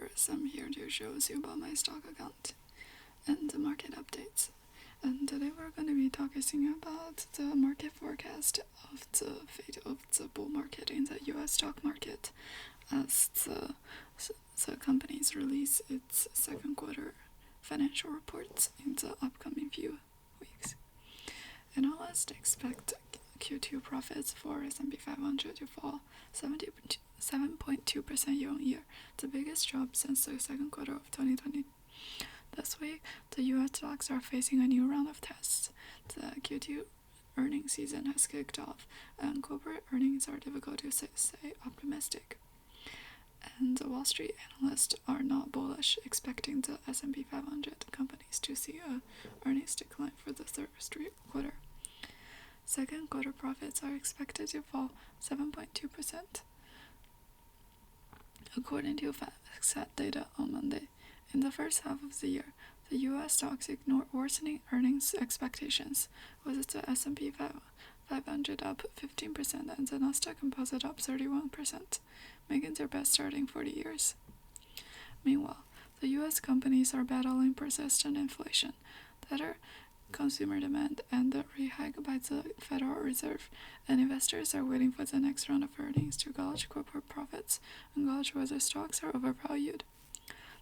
viewers, I'm here to show you about my stock account and the market updates. And today we're going to be talking about the market forecast of the fate of the bull market in the US stock market as the companies release its second quarter financial reports in the upcoming few weeks. Analysts expect Q2 profits for S&P 500 to fall 7.2% year-on-year, the biggest drop since the second quarter of 2020. This week, the US stocks are facing a new round of tests. The Q2 earnings season has kicked off, and corporate earnings are difficult to say optimistic. And the Wall Street analysts are not bullish, expecting the S&P 500 companies to see a earnings decline for the third straight quarter. Second quarter profits are expected to fall 7.2%, according to FactSet data on Monday. In the first half of the year, the U.S. stocks ignored worsening earnings expectations, with the S&P 500 up 15% and the Nasdaq Composite up 31%, making their best start in 40 years. Meanwhile, the U.S. companies are battling persistent inflation, better consumer demand, and the rate hike by the Federal Reserve, and investors are waiting for the next round of earnings to gauge corporate profits and gauge whether stocks are overvalued.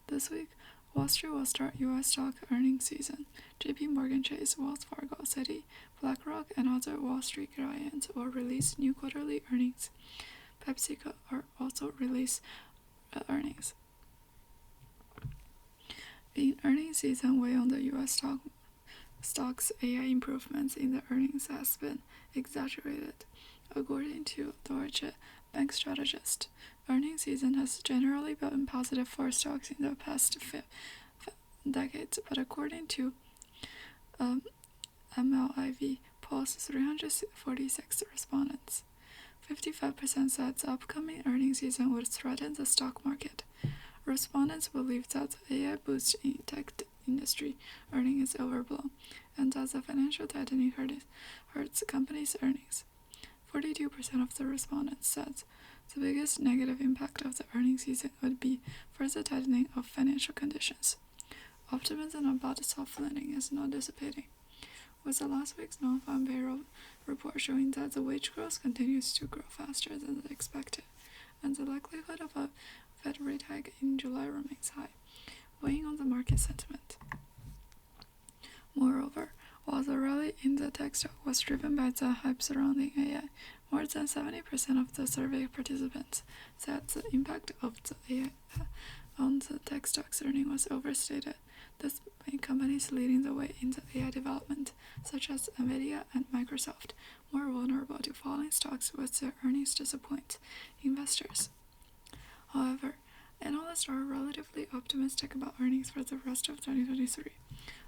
This week, Wall Street will start U.S. stock earnings season. J.P. Morgan Chase, Wells Fargo, Citi, BlackRock, and other Wall Street giants will release new quarterly earnings. PepsiCo will also release earnings. In earnings season, weigh on the U.S. stocks, AI improvements in the earnings has been exaggerated. According to Deutsche Bank strategist, earnings season has generally been positive for stocks in the past decades, but according to MLIV polls 346 respondents, 55% said the upcoming earnings season would threaten the stock market. Respondents believe that the AI boost in tech industry earnings is overblown, and that the financial tightening hurts companies' earnings. 42% of the respondents said the biggest negative impact of the earnings season would be further tightening of financial conditions. Optimism about the soft landing is not dissipating, with the last week's non-farm payroll report showing that the wage growth continues to grow faster than expected, and the likelihood of a Fed rate hike in July remains high, weighing on the market sentiment. Moreover, while the rally in the tech stock was driven by the hype surrounding AI, more than 70% of the survey participants said the impact of the AI on the tech stock's earnings was overstated. This made companies leading the way in the AI development, such as Nvidia and Microsoft, more vulnerable to falling stocks with their earnings disappoint investors. However, analysts are relatively optimistic about earnings for the rest of 2023.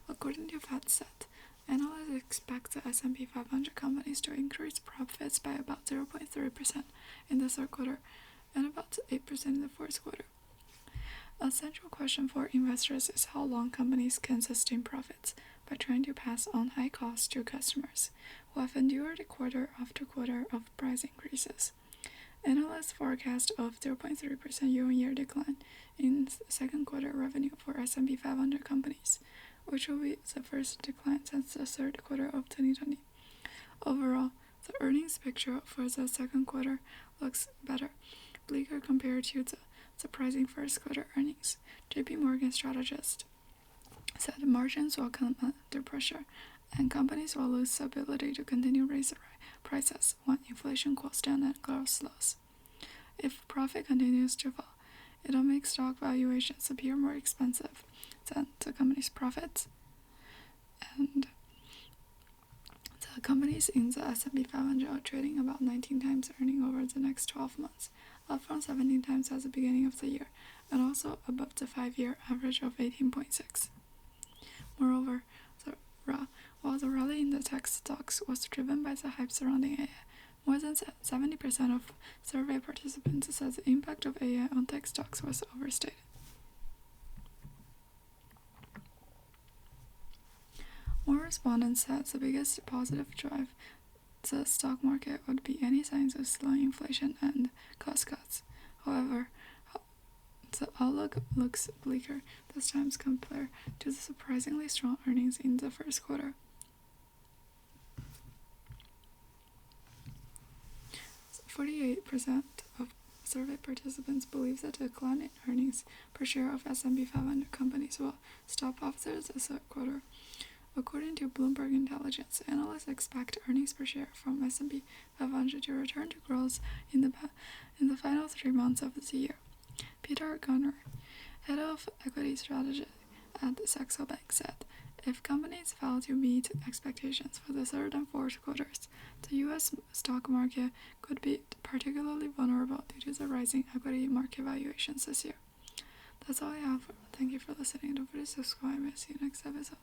According to FactSet, analysts expect the S&P 500 companies to increase profits by about 0.3% in the third quarter and about 8% in the fourth quarter. A central question for investors is how long companies can sustain profits by trying to pass on high costs to customers who have endured quarter after quarter of price increases. Analysts forecast a 0.3% year-on-year decline in second quarter revenue for S&P 500 companies, which will be the first decline since the third quarter of 2020. Overall, the earnings picture for the second quarter looks bleaker compared to the surprising first quarter earnings. J.P. Morgan strategist said margins will come under pressure, and companies will lose the ability to continue raising prices when inflation cools down and growth slows. If profit continues to fall, it'll make stock valuations appear more expensive than the company's profits, and the companies in the S&P 500 are trading about 19 times earnings over the next 12 months, up from 17 times at the beginning of the year, and also above the 5-year average of 18.6. Moreover, while the rally in the tech stocks was driven by the hype surrounding AI, more than 70% of survey participants said the impact of AI on tech stocks was overstated. More respondents said the biggest positive drive the stock market would be any signs of slowing inflation and cost cuts. However, the outlook looks bleaker this time compared to the surprisingly strong earnings in the first quarter. 48% of survey participants believe that the decline in earnings per share of S&P 500 companies will stop after the third quarter. According to Bloomberg Intelligence, analysts expect earnings per share from S&P 500 to return to growth in the final 3 months of the year. Peter Gunner, head of equity strategy at Saxo Bank, said, "If companies fail to meet expectations for the third and fourth quarters, the U.S. stock market could be particularly vulnerable due to the rising equity market valuations this year." That's all I have. Thank you for listening. Don't forget to subscribe and see you next episode.